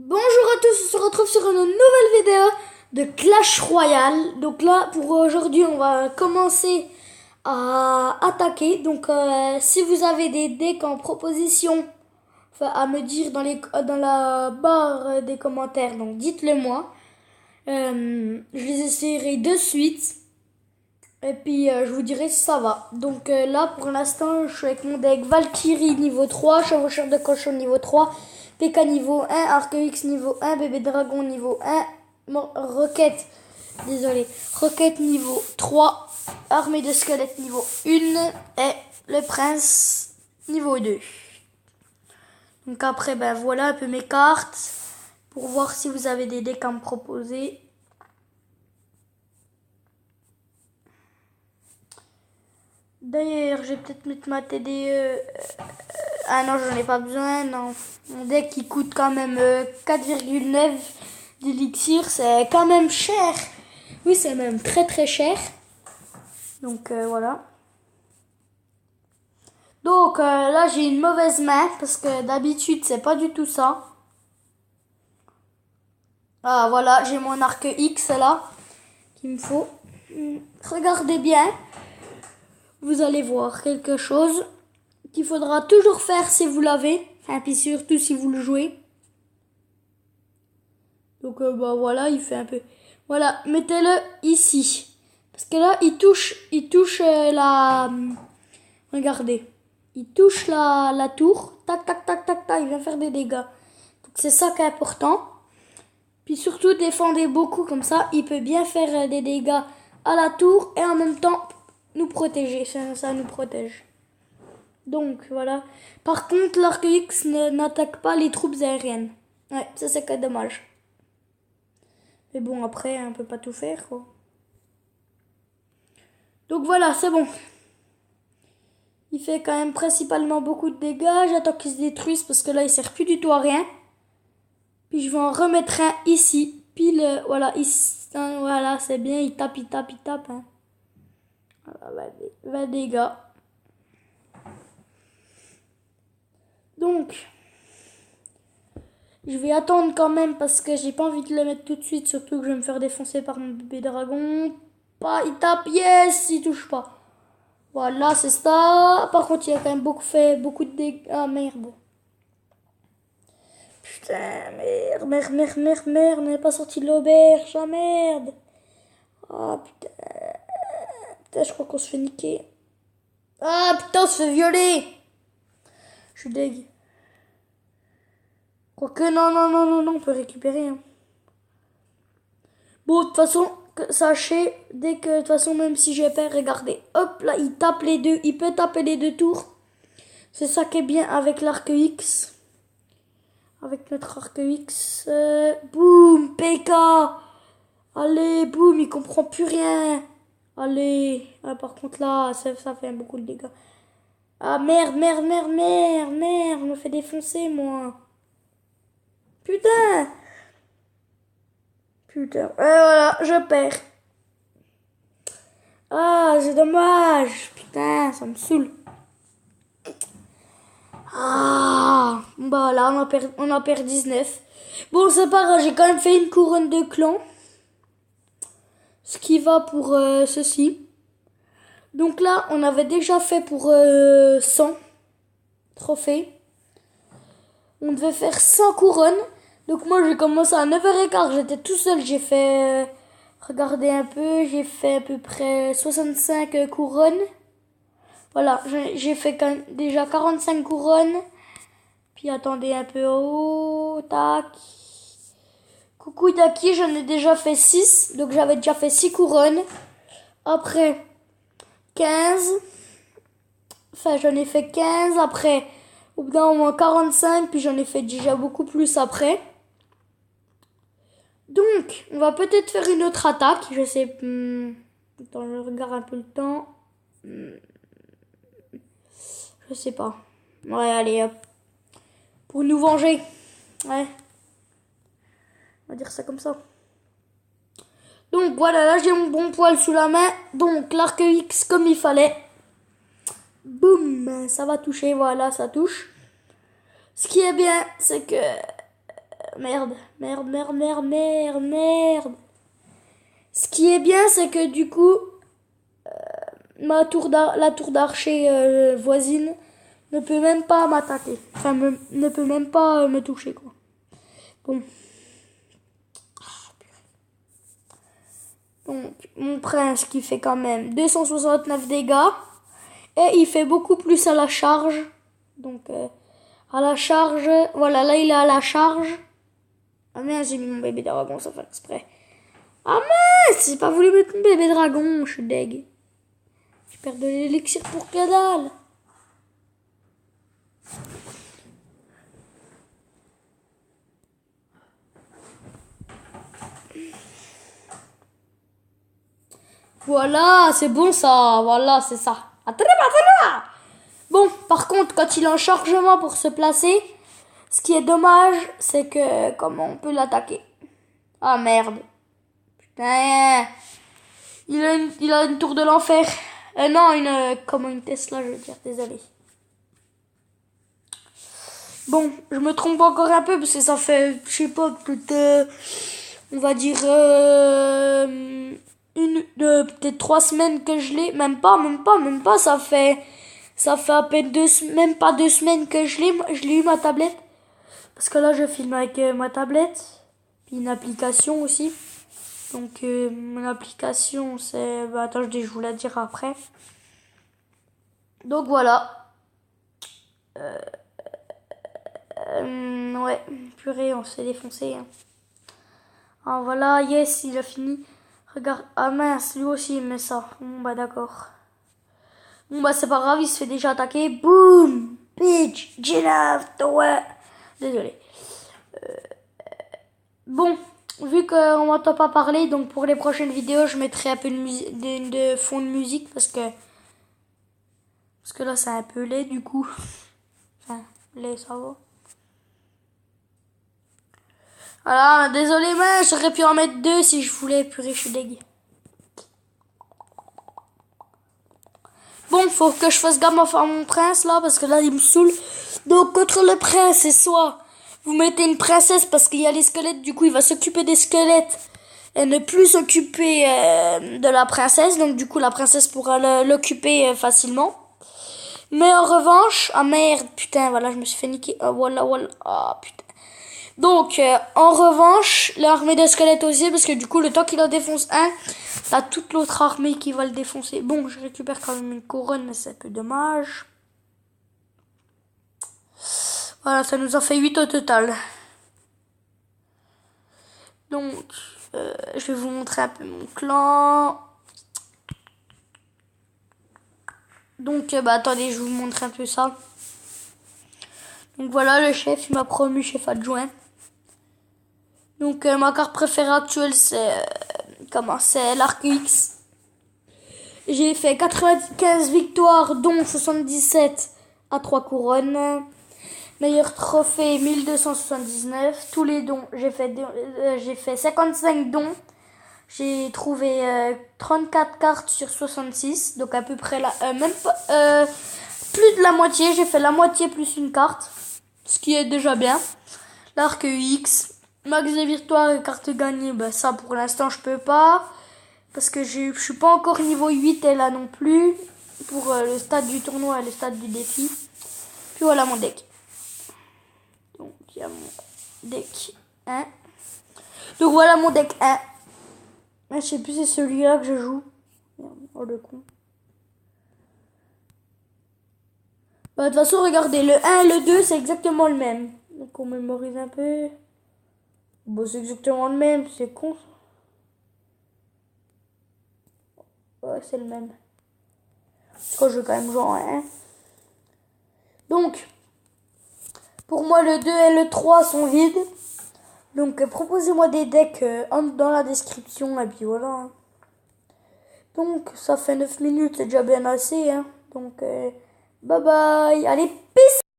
Bonjour à tous, on se retrouve sur une nouvelle vidéo de Clash Royale. Donc là, pour aujourd'hui, on va commencer à attaquer. Donc si vous avez des decks en proposition, enfin, à me dire dans la barre des commentaires, donc dites-le moi. Je les essaierai de suite. Et puis je vous dirai si ça va. Donc là pour l'instant je suis avec mon deck Valkyrie niveau 3, Chevaucheur de cochon niveau 3, PK niveau 1, Arc-X niveau 1, Bébé Dragon niveau 1, Roquette, désolé, Roquette niveau 3, Armée de squelettes niveau 1 et le Prince niveau 2. Donc après ben voilà un peu mes cartes pour voir si vous avez des decks à me proposer. D'ailleurs, je vais peut-être mettre ma TD. Ah non, j'en ai pas besoin, non. Mon deck qui coûte quand même 4,9 d'élixir, c'est quand même cher. Oui, c'est même très très cher. Donc voilà. Donc là, j'ai une mauvaise main parce que d'habitude, c'est pas du tout ça. Ah voilà, j'ai mon arc X là qu'il me faut. Regardez bien. Vous allez voir quelque chose qu'il faudra toujours faire si vous l'avez. Enfin, puis surtout si vous le jouez. Donc bah voilà, il fait un peu. Voilà, mettez-le ici. Parce que là, il touche la. Regardez. Il touche la tour. Tac, tac, tac, tac, tac. Il va faire des dégâts. Donc c'est ça qui est important. Puis surtout, défendez beaucoup comme ça. Il peut bien faire des dégâts à la tour et en même temps nous protéger. Ça nous protège. Donc voilà. Par contre, l'arc X n'attaque pas les troupes aériennes. Ouais, ça c'est quand même dommage. Mais bon, après, on peut pas tout faire, quoi. Donc voilà, c'est bon. Il fait quand même principalement beaucoup de dégâts. J'attends qu'il se détruise parce que là, il sert plus du tout à rien. Puis je vais en remettre un ici. Pile, voilà, ici. Voilà, c'est bien. Il tape, il tape, il tape. Hein. Voilà, 20 dégâts. Donc, je vais attendre quand même parce que j'ai pas envie de le mettre tout de suite. Surtout que je vais me faire défoncer par mon bébé dragon. Pas, il tape, yes, il touche pas. Voilà, c'est ça. Par contre, il a quand même fait beaucoup de dégâts. Ah merde. Putain, merde. On n'est pas sorti de l'auberge. Ah merde. Ah putain. Putain, je crois qu'on se fait niquer. Ah putain, on se fait violer. Je suis deg. Quoique, non, on peut récupérer. Hein. Bon, de toute façon, sachez, dès que, de toute façon, même si j'ai peur, regardez. Hop, là, il tape les deux. Il peut taper les deux tours. C'est ça qui est bien avec l'arc X. Avec notre arc X. Boum, PK. Allez, boum, il comprend plus rien. Allez. Ah, par contre là, ça fait beaucoup de dégâts. Ah merde. On me fait défoncer, moi. Putain. Et voilà, je perds. Ah, c'est dommage. Putain, ça me saoule. Ah, bah voilà, on en perd 19. Bon, c'est pas grave, j'ai quand même fait une couronne de clan. Ce qui va pour ceci. Donc là, on avait déjà fait pour 100 trophées. On devait faire 100 couronnes. Donc moi, j'ai commencé à 9h15. J'étais tout seul. J'ai fait... regardez un peu. J'ai fait à peu près 65 couronnes. Voilà, j'ai fait déjà 45 couronnes. Puis attendez un peu. Oh, tac. Coucou Daki, j'en ai déjà fait 6. Donc j'avais déjà fait 6 couronnes. Après 15. Enfin, j'en ai fait 15. Après, au bout d'un moment 45. Puis j'en ai fait déjà beaucoup plus après. Donc, on va peut-être faire une autre attaque. Je sais. Attends, je regarde un peu le temps. Je sais pas. Ouais, allez, hop. Pour nous venger. Ouais. On va dire ça comme ça. Donc voilà, là j'ai mon bon poil sous la main. Donc l'arc X comme il fallait. Boum, ça va toucher, voilà, ça touche. Ce qui est bien, c'est que Merde, merde, merde, merde, merde, merde. Ce qui est bien, c'est que du coup, la tour d'archer voisine ne peut même pas m'attaquer. Enfin, ne peut même pas me toucher, quoi. Bon. Donc, mon prince qui fait quand même 269 dégâts. Et il fait beaucoup plus à la charge. Donc, à la charge. Voilà, là, il est à la charge. Ah merde, j'ai mis mon bébé dragon sans faire exprès. Ah mince, j'ai pas voulu mettre mon bébé dragon. Je suis deg. Je perds de l'élixir pour que dalle. Voilà, c'est bon ça. Voilà, c'est ça. Attends-moi. Bon, par contre, quand il est en chargement pour se placer, ce qui est dommage, c'est que comment on peut l'attaquer. Ah merde. Putain. Il a une tour de l'enfer. Non, comment une Tesla, je veux dire, désolé. Bon, je me trompe encore un peu parce que ça fait, je sais pas, peut-être, on va dire, peut-être 3 semaines que je l'ai. Même pas, ça fait à peine même pas 2 semaines que je l'ai eu ma tablette. Parce que là, je filme avec ma tablette. Puis une application aussi. Donc, mon application, c'est, attends, je vous la dirai après. Donc, voilà. Ouais, purée, on s'est défoncé. Hein. Ah, voilà, yes, il a fini. Regarde, ah mince, lui aussi il met ça. Bon, bah, d'accord. Bon, bah, c'est pas grave, il se fait déjà attaquer. Boom! Bitch! Giraffe! Ouais! Désolé. Bon, vu qu'on m'entend pas parler, donc pour les prochaines vidéos, je mettrai un peu de fond de musique parce que là, c'est un peu laid du coup. Enfin, laid, ça va. Voilà, désolé, mais j'aurais pu en mettre 2 si je voulais. Purée, je suis dégueu. Bon, faut que je fasse gaffe à mon prince là parce que là, il me saoule. Donc, contre le prince, c'est soit vous mettez une princesse parce qu'il y a les squelettes, du coup, il va s'occuper des squelettes et ne plus s'occuper de la princesse. Donc, du coup, la princesse pourra l'occuper facilement. Mais en revanche, ah merde, putain, voilà, je me suis fait niquer. Ah, voilà, ah putain. Donc, en revanche, l'armée de squelettes aussi, parce que du coup, le temps qu'il en défonce un, t'as toute l'autre armée qui va le défoncer. Bon, je récupère quand même une couronne, mais c'est un peu dommage. Voilà, ça nous en fait 8 au total. Donc, je vais vous montrer un peu mon clan. Donc, attendez, je vais vous montrer un peu ça. Donc voilà, le chef, il m'a promu chef adjoint. Donc, ma carte préférée actuelle, c'est c'est l'Arc X. J'ai fait 95 victoires, dont 77 à 3 couronnes. Meilleur trophée, 1279. Tous les dons, j'ai fait 55 dons. J'ai trouvé 34 cartes sur 66. Donc, à peu près même pas, plus de la moitié. J'ai fait la moitié plus une carte. Ce qui est déjà bien. L'Arc X. Max de victoire et carte gagnée, ça pour l'instant je peux pas. Parce que je suis pas encore niveau 8 et là non plus. Pour le stade du tournoi et le stade du défi. Puis voilà mon deck. Donc il y a mon deck 1. Donc voilà mon deck 1. Je sais plus si c'est celui-là que je joue. Oh le con. De toute façon regardez, le 1 et le 2 c'est exactement le même. Donc on mémorise un peu. Bon, c'est exactement le même, c'est con. Ouais, c'est le même. Parce que je veux quand même jouer en 1. Donc, pour moi, le 2 et le 3 sont vides. Donc, proposez-moi des decks dans la description. Et puis voilà. Donc, ça fait 9 minutes, c'est déjà bien assez. Hein. Donc, bye bye. Allez, peace!